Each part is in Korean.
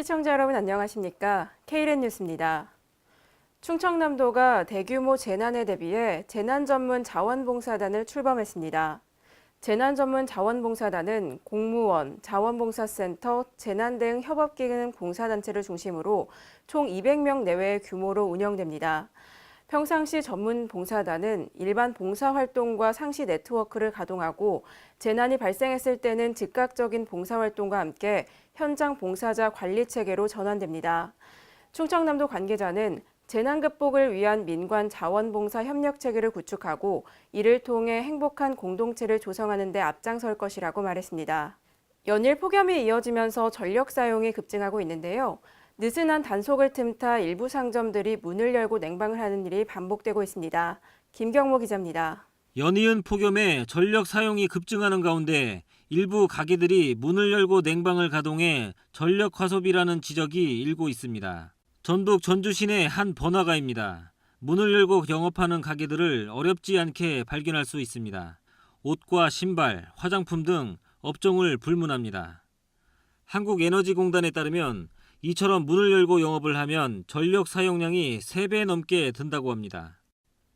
시청자 여러분 안녕하십니까? K랜 뉴스입니다. 충청남도가 대규모 재난에 대비해 재난전문 자원봉사단을 출범했습니다. 재난전문 자원봉사단은 공무원, 자원봉사센터, 재난대응 협업기능 봉사단체를 중심으로 총 200명 내외의 규모로 운영됩니다. 평상시 전문 봉사단은 일반 봉사활동과 상시 네트워크를 가동하고 재난이 발생했을 때는 즉각적인 봉사활동과 함께 현장 봉사자 관리 체계로 전환됩니다. 충청남도 관계자는 재난 극복을 위한 민관 자원봉사 협력 체계를 구축하고 이를 통해 행복한 공동체를 조성하는 데 앞장설 것이라고 말했습니다. 연일 폭염이 이어지면서 전력 사용이 급증하고 있는데요. 느슨한 단속을 틈타 일부 상점들이 문을 열고 냉방을 하는 일이 반복되고 있습니다. 김경모 기자입니다. 연이은 폭염에 전력 사용이 급증하는 가운데 일부 가게들이 문을 열고 냉방을 가동해 전력 과소비라는 지적이 일고 있습니다. 전북 전주 시내 한 번화가입니다. 문을 열고 영업하는 가게들을 어렵지 않게 발견할 수 있습니다. 옷과 신발, 화장품 등 업종을 불문합니다. 한국에너지공단에 따르면 이처럼 문을 열고 영업을 하면 전력 사용량이 3배 넘게 든다고 합니다.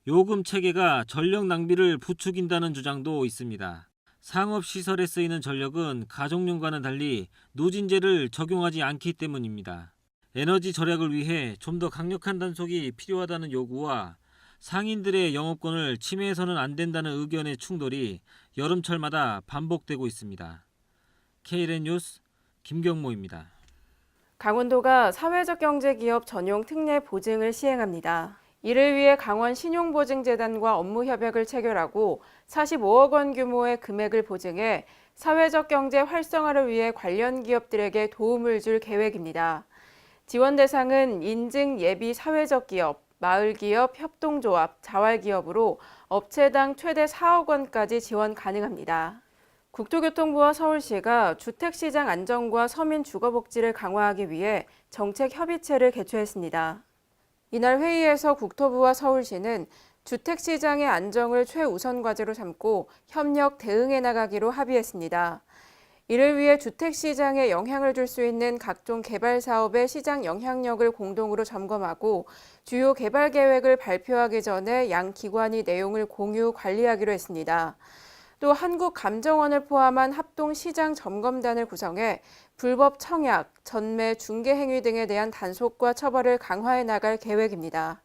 요금 체계가 전력 낭비를 부추긴다는 주장도 있습니다. 상업시설에 쓰이는 전력은 가정용과는 달리 누진제를 적용하지 않기 때문입니다. 에너지 절약을 위해 좀 더 강력한 단속이 필요하다는 요구와 상인들의 영업권을 침해해서는 안 된다는 의견의 충돌이 여름철마다 반복되고 있습니다. K랜 뉴스 김경모입니다. 강원도가 사회적 경제기업 전용 특례 보증을 시행합니다. 이를 위해 강원 신용보증재단과 업무 협약을 체결하고 45억 원 규모의 금액을 보증해 사회적 경제 활성화를 위해 관련 기업들에게 도움을 줄 계획입니다. 지원 대상은 인증 예비 사회적 기업, 마을기업, 협동조합, 자활기업으로 업체당 최대 4억 원까지 지원 가능합니다. 국토교통부와 서울시가 주택시장 안정과 서민 주거복지를 강화하기 위해 정책협의체를 개최했습니다. 이날 회의에서 국토부와 서울시는 주택시장의 안정을 최우선 과제로 삼고 협력 대응해 나가기로 합의했습니다. 이를 위해 주택시장에 영향을 줄 수 있는 각종 개발 사업의 시장 영향력을 공동으로 점검하고 주요 개발 계획을 발표하기 전에 양 기관이 내용을 공유 관리하기로 했습니다. 또 한국감정원을 포함한 합동시장 점검단을 구성해 불법 청약, 전매, 중개 행위 등에 대한 단속과 처벌을 강화해 나갈 계획입니다.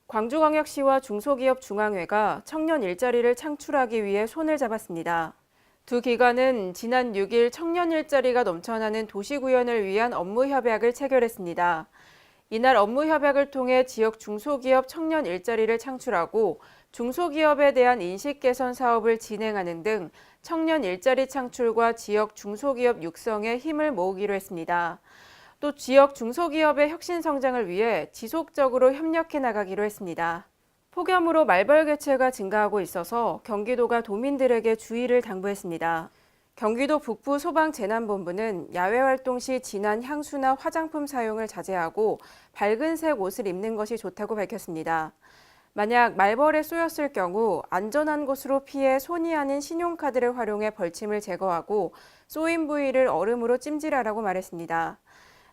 광주광역시와 중소기업중앙회가 청년 일자리를 창출하기 위해 손을 잡았습니다. 두 기관은 지난 6일 청년 일자리가 넘쳐나는 도시구현을 위한 업무 협약을 체결했습니다. 이날 업무 협약을 통해 지역 중소기업 청년 일자리를 창출하고 중소기업에 대한 인식 개선 사업을 진행하는 등 청년 일자리 창출과 지역 중소기업 육성에 힘을 모으기로 했습니다. 또 지역 중소기업의 혁신 성장을 위해 지속적으로 협력해 나가기로 했습니다. 폭염으로 말벌 개체가 증가하고 있어서 경기도가 도민들에게 주의를 당부했습니다. 경기도 북부 소방재난본부는 야외 활동 시 진한 향수나 화장품 사용을 자제하고 밝은 색 옷을 입는 것이 좋다고 밝혔습니다. 만약 말벌에 쏘였을 경우 안전한 곳으로 피해 손이 아닌 신용카드를 활용해 벌침을 제거하고 쏘인 부위를 얼음으로 찜질하라고 말했습니다.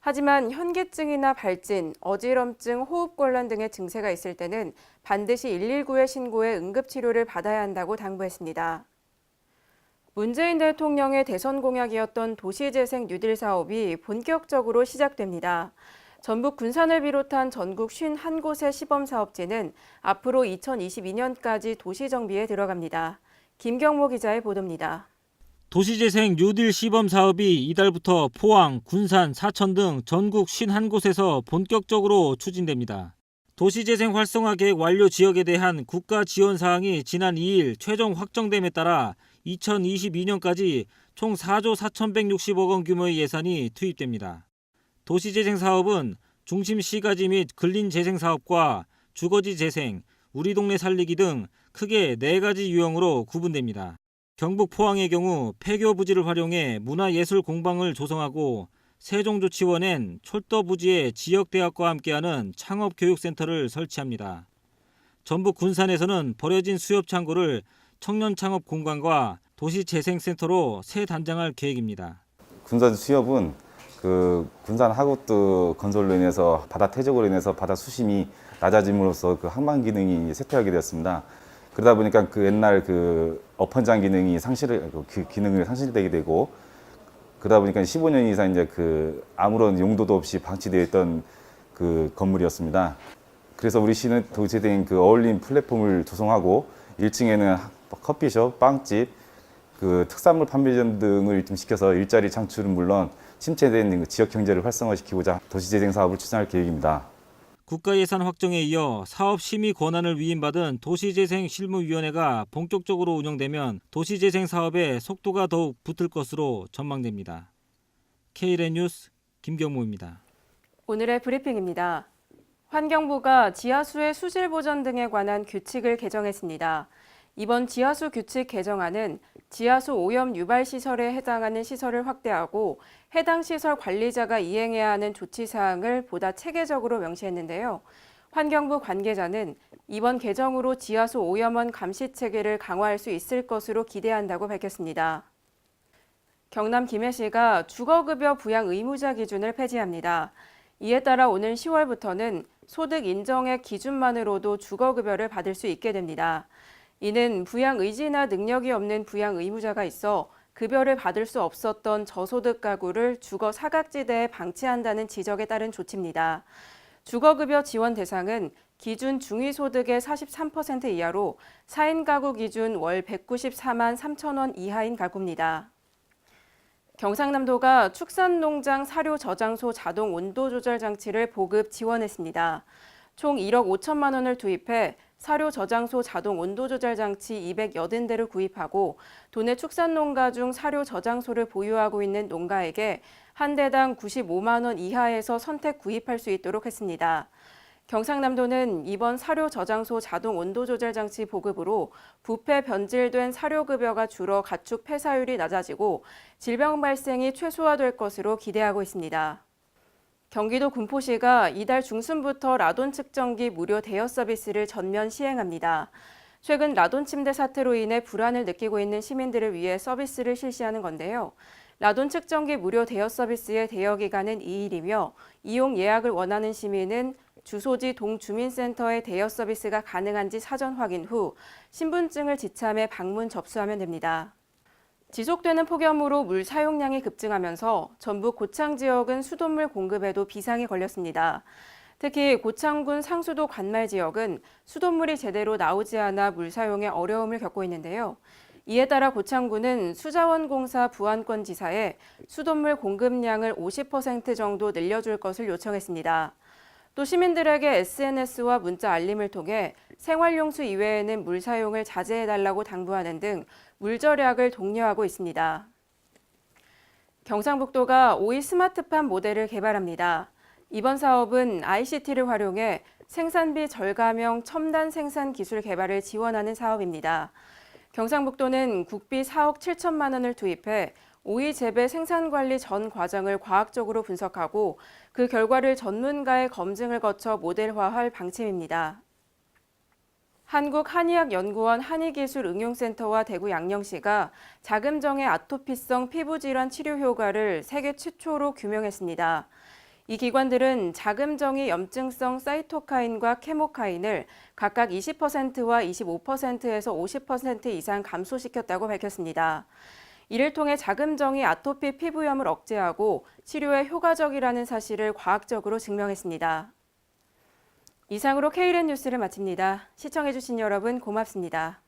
하지만 현기증이나 발진, 어지럼증, 호흡곤란 등의 증세가 있을 때는 반드시 119에 신고해 응급치료를 받아야 한다고 당부했습니다. 문재인 대통령의 대선 공약이었던 도시재생 뉴딜 사업이 본격적으로 시작됩니다. 전북 군산을 비롯한 전국 51곳의 시범사업지는 앞으로 2022년까지 도시정비에 들어갑니다. 김경모 기자의 보도입니다. 도시재생 뉴딜 시범사업이 이달부터 포항, 군산, 사천 등 전국 51곳에서 본격적으로 추진됩니다. 도시재생 활성화 계획 완료 지역에 대한 국가 지원 사항이 지난 2일 최종 확정됨에 따라 2022년까지 총 4조 4,160억 원 규모의 예산이 투입됩니다. 도시재생 사업은 중심 시가지 및 근린재생 사업과 주거지 재생, 우리 동네 살리기 등 크게 4가지 유형으로 구분됩니다. 경북 포항의 경우 폐교 부지를 활용해 문화예술 공방을 조성하고 세종조치원엔 철도 부지에 지역대학과 함께하는 창업교육센터를 설치합니다. 전북 군산에서는 버려진 수협창고를 청년창업공간과 도시재생센터로 새 단장할 계획입니다. 군산 수협은 그 군산 하구트 건설로 인해서 바다 퇴적으로 인해서 바다 수심이 낮아짐으로써 그 항만 기능이 쇠퇴하게 되었습니다. 그러다 보니까 그 옛날 그 어펀장 기능이 그 기능을 상실되게 되고, 그러다 보니까 15년 이상 이제 그 아무런 용도도 없이 방치되어 있던 그 건물이었습니다. 그래서 우리 시는 도시된 그 어울림 플랫폼을 조성하고 1층에는 커피숍, 빵집, 그 특산물 판매점 등을 좀 시켜서 일자리 창출은 물론 침체된 지역 경제를 활성화시키고자 도시재생 사업을 추진할 계획입니다. 국가 예산 확정에 이어 사업 심의 권한을 위임받은 도시재생실무위원회가 본격적으로 운영되면 도시재생 사업에 속도가 더욱 붙을 것으로 전망됩니다. KLN 뉴스 김경모입니다. 오늘의 브리핑입니다. 환경부가 지하수의 수질 보전 등에 관한 규칙을 개정했습니다. 이번 지하수 규칙 개정안은 지하수 오염 유발 시설에 해당하는 시설을 확대하고 해당 시설 관리자가 이행해야 하는 조치 사항을 보다 체계적으로 명시했는데요. 환경부 관계자는 이번 개정으로 지하수 오염원 감시 체계를 강화할 수 있을 것으로 기대한다고 밝혔습니다. 경남 김해시가 주거급여 부양 의무자 기준을 폐지합니다. 이에 따라 오는 10월부터는 소득 인정액 기준만으로도 주거급여를 받을 수 있게 됩니다. 이는 부양 의지나 능력이 없는 부양 의무자가 있어 급여를 받을 수 없었던 저소득 가구를 주거 사각지대에 방치한다는 지적에 따른 조치입니다. 주거급여 지원 대상은 기준 중위소득의 43% 이하로 4인 가구 기준 월 194만 3천 원 이하인 가구입니다. 경상남도가 축산농장 사료 저장소 자동 온도 조절 장치를 보급 지원했습니다. 총 1억 5천만 원을 투입해 사료 저장소 자동 온도 조절 장치 280대를 구입하고 도내 축산농가 중 사료 저장소를 보유하고 있는 농가에게 한 대당 95만 원 이하에서 선택 구입할 수 있도록 했습니다. 경상남도는 이번 사료 저장소 자동 온도 조절 장치 보급으로 부패 변질된 사료급여가 줄어 가축 폐사율이 낮아지고 질병 발생이 최소화될 것으로 기대하고 있습니다. 경기도 군포시가 이달 중순부터 라돈 측정기 무료 대여 서비스를 전면 시행합니다. 최근 라돈 침대 사태로 인해 불안을 느끼고 있는 시민들을 위해 서비스를 실시하는 건데요. 라돈 측정기 무료 대여 서비스의 대여 기간은 2일이며 이용 예약을 원하는 시민은 주소지 동주민센터의 대여 서비스가 가능한지 사전 확인 후 신분증을 지참해 방문 접수하면 됩니다. 지속되는 폭염으로 물 사용량이 급증하면서 전북 고창 지역은 수돗물 공급에도 비상이 걸렸습니다. 특히 고창군 상수도 관말 지역은 수돗물이 제대로 나오지 않아 물 사용에 어려움을 겪고 있는데요. 이에 따라 고창군은 수자원공사 부안권 지사에 수돗물 공급량을 50% 정도 늘려줄 것을 요청했습니다. 또 시민들에게 SNS와 문자 알림을 통해 생활용수 이외에는 물 사용을 자제해달라고 당부하는 등 물 절약을 독려하고 있습니다. 경상북도가 오이 스마트팜 모델을 개발합니다. 이번 사업은 ICT를 활용해 생산비 절감형 첨단 생산 기술 개발을 지원하는 사업입니다. 경상북도는 국비 4억 7천만 원을 투입해 오이 재배 생산 관리 전 과정을 과학적으로 분석하고 그 결과를 전문가의 검증을 거쳐 모델화할 방침입니다. 한국한의학연구원 한의기술응용센터와 대구 양령시가 자금정의 아토피성 피부질환 치료 효과를 세계 최초로 규명했습니다. 이 기관들은 자금정의 염증성 사이토카인과 케모카인을 각각 20%와 25%에서 50% 이상 감소시켰다고 밝혔습니다. 이를 통해 자금정의 아토피 피부염을 억제하고 치료에 효과적이라는 사실을 과학적으로 증명했습니다. 이상으로 KLN 뉴스를 마칩니다. 시청해주신 여러분 고맙습니다.